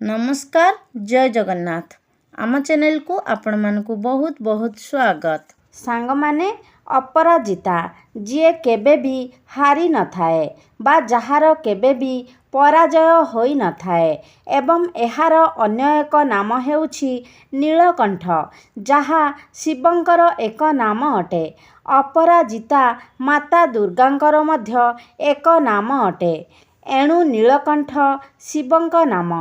नमस्कार जय जगन्नाथ आम चैनल को आपण मानकु बहुत बहुत स्वागत। सांग माने अपराजिता जी केबे भी हारी न थाए बा जहार केबे भी पराजय होई न थाए एवं एहार अन्य एक नाम हेउछि नीलकंठ जहा शिवंकर एक नाम अटे। अपराजिता माता दुर्गांकर मध्य एक नाम अटे। एणु नीलकंठ शिवंक नाम।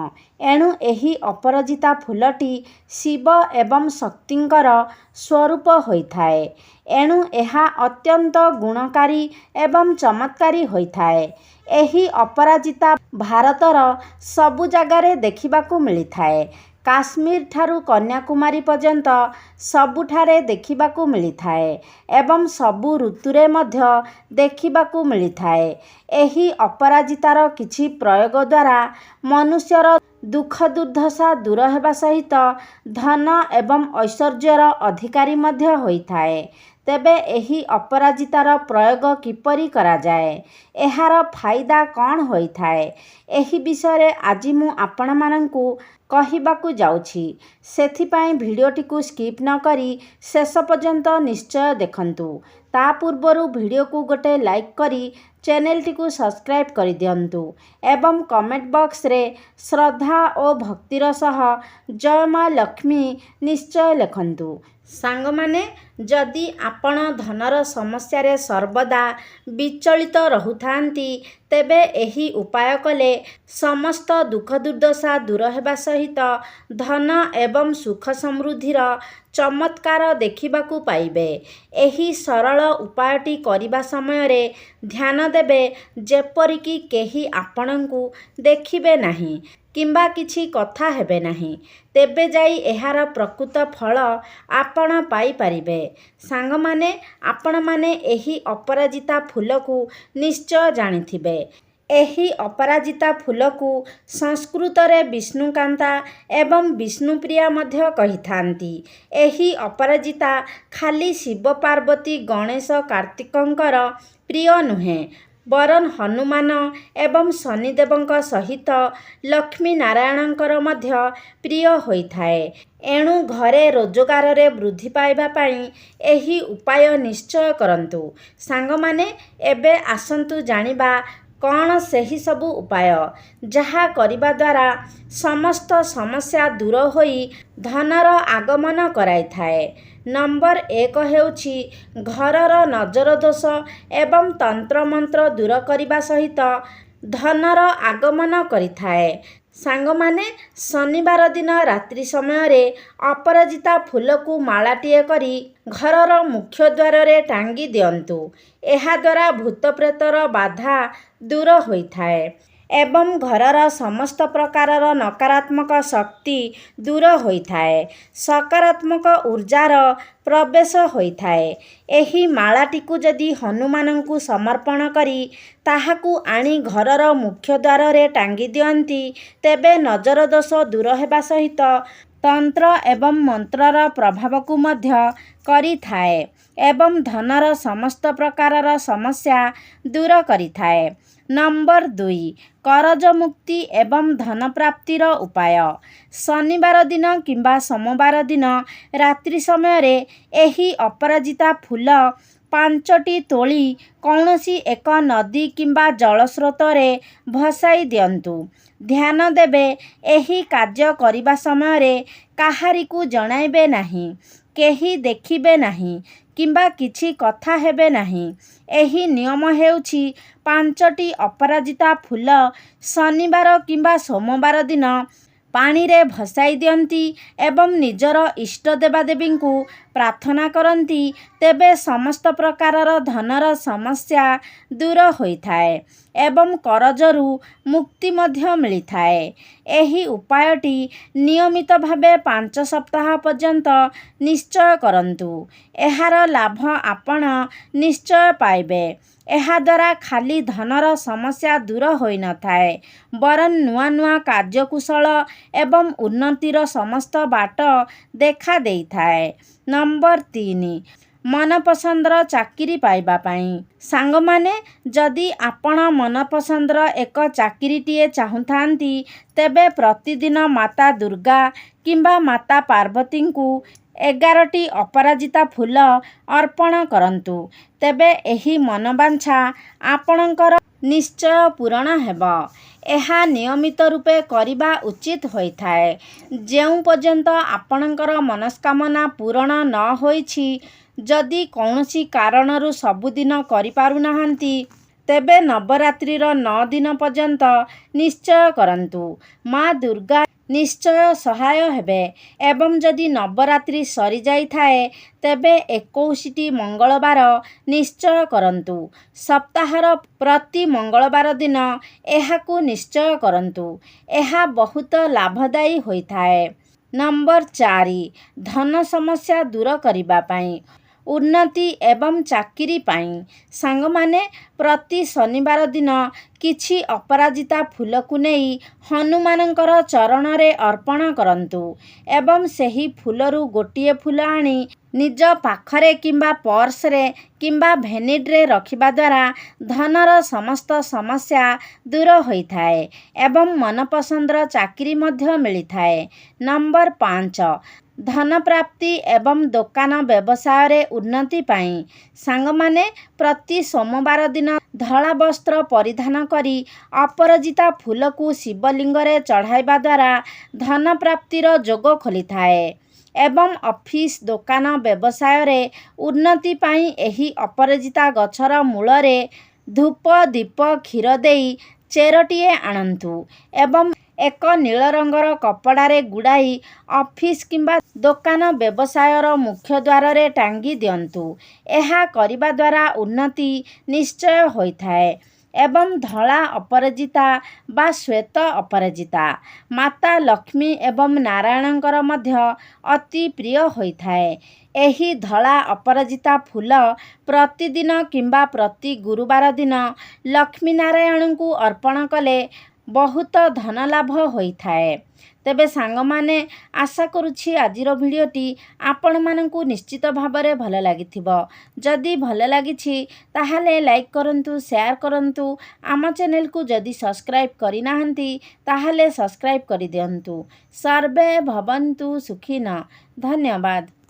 एणु एही अपराजिता फूलटी शिव एवं शक्तिंकर स्वरूप होइथाए। एणु एहा अत्यंत गुणकारी एवं चमत्कारी होइथाए। एही अपराजिता भारतर सबु जगारे देखिबाकू मिलिथाए। काश्मीर ठारू कन्याकुमारी पर्यंत सबुठारे देखिबाकू मिलिथाए एवं सबु ऋतुरे मध्य देखिबाकू मिलिथाए। एही अपराजितार किछि प्रयोग द्वारा मनुष्यर दुख दुर्दशा दूर हेबा सहित धन एवं ऐश्वर्यर अधिकारी मध्य होइथाए। तेबे एही अपराजितार प्रयोग किपरि करा जाए, एहार फायदा कौन होइथाए, एही विषय आज मु आपण मानंकु कहिबाकू जाउछि। सेथिपाई भिडियोटी को स्किप न करी शेष पर्यंत निश्चय देखंतु। ता पूर्वरु भिडियो को गोटे लाइक करी चैनल टी को सब्सक्राइब कर दियंतु एवं कमेंट बॉक्स रे श्रद्धा और भक्तिर सह जय मां लक्ष्मी निश्चय लिखंतु। सांग माने जदि आपण धनर समस्या रे सर्वदा विचलित रहुथांती तेबे एही उपाय कले समस्त दुख दुर्दशा दूर हेबा सहित धन एवं सुख समृद्धिर चमत्कार देखिबाकू पाइबे। एही सरल उपायटी करिबा समय रे ध्यान देबे जेपरिकी केही आपणंकु देखिबे नाही किंबा किछि कथा हेबे नाही, तेबे जाई एहार प्रकृत फल आपण पाई परिबे। सांग माने आपण माने एही अपराजिता फूलकू निश्चय जानिथिबे। एही अपराजिता फूलकू संस्कृत रे विष्णुकांता एवं विष्णुप्रिया मध्य कहिथांती। एही अपराजिता खाली शिव पार्वती गणेश कार्तिकंकर प्रिय नुहे बरन हनुमान एवं शनिदेवंक सहित लक्ष्मी नारायणंकर मध्य प्रिय होइथाए। एणु घरे रोजगार रे वृद्धि पाइबा पाई एही उपाय निश्चय करंतु। सांग माने एबे आसंतु जानिबा कौन सही सबु उपाय जहा करिबा द्वारा समस्त समस्या दूर होई धनर आगमन कराई थाए। नंबर 1 हेउछि घरर नजर दोष एवं तंत्र मंत्र दूर करिबा सहित धनर आगमन करिथाए। सांग माने शनिवार दिन रात्रि समय रे अपराजिता फूल को मालाटीए करी घरर मुख्य द्वार रे टांगी दियंतु। एहा द्वारा भूत प्रेतर बाधा दूर होइथाए एवं घरर समस्त प्रकारर नकारात्मक शक्ति दूर होइथाए, सकारात्मक ऊर्जार प्रवेश होइथाए। एही मालाटी को जदि हनुमानंकु समर्पण करी ताहाकू आनी घरर मुख्य द्वार रे टांगी दियंती तेबे नजर दोष दूर हेबा सहित तंत्र एवं मंत्रर प्रभाव को मध्य करिथाए एवं धनर समस्त प्रकारर समस्या दूर करिथाए। नंबर 2 करज मुक्ति एवं धन प्राप्तिर उपाय। शनिवार दिन किंबा सोमवार दिन रात्रि समय रे एही अपराजिता फूल 5टी तोली कौनसी एक नदी किंबा जलस्रोत रे भसाई दियंतु। ध्यान देबे एही कार्य करिबा समय रे काहारिकू जणाइबे नाही, केही देखिबे नाही किंबा किछि कथा हेबे नाही। एही नियम हेउछि 5टी अपराजिता फूल शनिवार किंबा सोमवार दिन पानी रे भसाई दियंती एवं निजर इष्ट देवादेवी को प्रार्थना करंती तेबे समस्त प्रकारर धनर समस्या दूर होइथाए एवं करजरू मुक्ति मध्य मिलिथाए। एही उपायटी नियमित भावे 5 सप्ताह पर्यंत निश्चय करंतु। एहार लाभ आपण निश्चय पाइबे। एहा द्वारा खाली धनर समस्या दूर होई न थाए बरन नुआ नुआ कार्यकुशल एवं उन्नतिर समस्त बाट देखा देइथाए। नंबर 3 ମନପସନ୍ଦର ଚାକିରି ପାଇବା ପାଇଁ। ସାଙ୍ଗମାନେ, ଯଦି ଆପଣ ମନପସନ୍ଦର ଏକ ଚାକିରିଟିଏ ଚାହୁଁଥାନ୍ତି, ତେବେ ପ୍ରତିଦିନ ମାତା ଦୁର୍ଗା କିମ୍ବା ମାତା ପାର୍ବତୀଙ୍କୁ 11ଟି ଅପରାଜିତା ଫୁଲ ଅର୍ପଣ କରନ୍ତୁ। ତେବେ ଏହି ମନବାଞ୍ଛା ଆପଣଙ୍କର ନିଶ୍ଚୟ ପୂରଣ ହେବ। ଏହା ନିୟମିତ ରୂପେ କରିବା ଉଚିତ ହୋଇଥାଏ। ଯେଉଁ ପର୍ଯ୍ୟନ୍ତ ଆପଣଙ୍କର ମନସ୍କାମନା ପୂରଣ ନ ହୋଇଛି, ଯଦି କୌଣସି କାରଣରୁ ସବୁଦିନ କରିପାରୁନାହାନ୍ତି, ତେବେ ନବରାତ୍ରିର 9 ଦିନ ପର୍ଯ୍ୟନ୍ତ ନିଶ୍ଚୟ କରନ୍ତୁ। ମା ଦୁର୍ଗା ନିଶ୍ଚୟ ସହାୟ ହେବେ। ଏବଂ ଯଦି ନବରାତ୍ରି ସରିଯାଇଥାଏ, ତେବେ 21ଟି ମଙ୍ଗଳବାର ନିଶ୍ଚୟ କରନ୍ତୁ। ସପ୍ତାହର ପ୍ରତି ମଙ୍ଗଳବାର ଦିନ ଏହାକୁ ନିଶ୍ଚୟ କରନ୍ତୁ। ଏହା ବହୁତ ଲାଭଦାୟୀ ହୋଇଥାଏ। ନମ୍ବର 4, ଧନ ସମସ୍ୟା ଦୂର କରିବା ପାଇଁ, ଉନ୍ନତି ଏବଂ ଚାକିରି ପାଇଁ। ସାଙ୍ଗମାନେ, ପ୍ରତି ଶନିବାର ଦିନ କିଛି ଅପରାଜିତା ଫୁଲକୁ ନେଇ ହନୁମାନଙ୍କର ଚରଣରେ ଅର୍ପଣ କରନ୍ତୁ ଏବଂ ସେହି ଫୁଲରୁ ଗୋଟିଏ ଫୁଲ ଆଣି ନିଜ ପାଖରେ କିମ୍ବା ପର୍ସରେ କିମ୍ବା ଭେନିଟିରେ ରଖିବା ଦ୍ୱାରା ଧନର ସମସ୍ତ ସମସ୍ୟା ଦୂର ହୋଇଥାଏ ଏବଂ ମନପସନ୍ଦର ଚାକିରି ମଧ୍ୟ ମିଳିଥାଏ। ନମ୍ବର 5, ଧନପ୍ରାପ୍ତି ଏବଂ ଦୋକାନ ବ୍ୟବସାୟରେ ଉନ୍ନତି ପାଇଁ। ସାଙ୍ଗମାନେ, ପ୍ରତି ସୋମବାର ଦିନ ଧଳା ବସ୍ତ୍ର ପରିଧାନ କରି ଅପରାଜିତା ଫୁଲକୁ ଶିବଲିଙ୍ଗରେ ଚଢ଼ାଇବା ଦ୍ୱାରା ଧନପ୍ରାପ୍ତିର ଯୋଗ ଖୋଲିଥାଏ ଏବଂ ଅଫିସ, ଦୋକାନ ବ୍ୟବସାୟରେ ଉନ୍ନତି ପାଇଁ ଏହି ଅପରାଜିତା ଗଛର ମୂଳରେ ଧୂପ, ଦୀପ, କ୍ଷୀର ଦେଇ ଚେରଟିଏ ଆଣନ୍ତୁ ଏବଂ ଏକ ନୀଳ ରଙ୍ଗର କପଡ଼ାରେ ଗୁଡ଼ାଇ ଅଫିସ କିମ୍ବା ଦୋକାନ ବ୍ୟବସାୟର ମୁଖ୍ୟ ଦ୍ୱାରରେ ଟାଙ୍ଗି ଦିଅନ୍ତୁ। ଏହା କରିବା ଦ୍ୱାରା ଉନ୍ନତି ନିଶ୍ଚୟ ହୋଇଥାଏ ଏବଂ ଧଳା ଅପରାଜିତା ବା ଶ୍ୱେତ ଅପରାଜିତା ମାତା ଲକ୍ଷ୍ମୀ ଏବଂ ନାରାୟଣଙ୍କର ମଧ୍ୟ ଅତି ପ୍ରିୟ ହୋଇଥାଏ। ଏହି ଧଳା ଅପରାଜିତା ଫୁଲ ପ୍ରତିଦିନ କିମ୍ବା ପ୍ରତି ଗୁରୁବାର ଦିନ ଲକ୍ଷ୍ମୀ ନାରାୟଣଙ୍କୁ ଅର୍ପଣ କଲେ ବହୁତ ଧନଲାଭ ହୋଇଥାଏ। ତେବେ ସାଙ୍ଗମାନେ, ଆଶା କରୁଛି ଆଜିର ଭିଡ଼ିଓଟି ଆପଣମାନଙ୍କୁ ନିଶ୍ଚିତ ଭାବରେ ଭଲ ଲାଗିଥିବ। ଯଦି ଭଲ ଲାଗିଛି, ତାହେଲେ ଲାଇକ୍ କରନ୍ତୁ, ସେୟାର କରନ୍ତୁ। ଆମ ଚ୍ୟାନେଲକୁ ଯଦି ସବସ୍କ୍ରାଇବ୍ କରିନାହାନ୍ତି, ତାହେଲେ ସବସ୍କ୍ରାଇବ୍ କରିଦିଅନ୍ତୁ। ସର୍ବେ ଭବନ୍ତୁ ସୁଖିନଃ। ଧନ୍ୟବାଦ।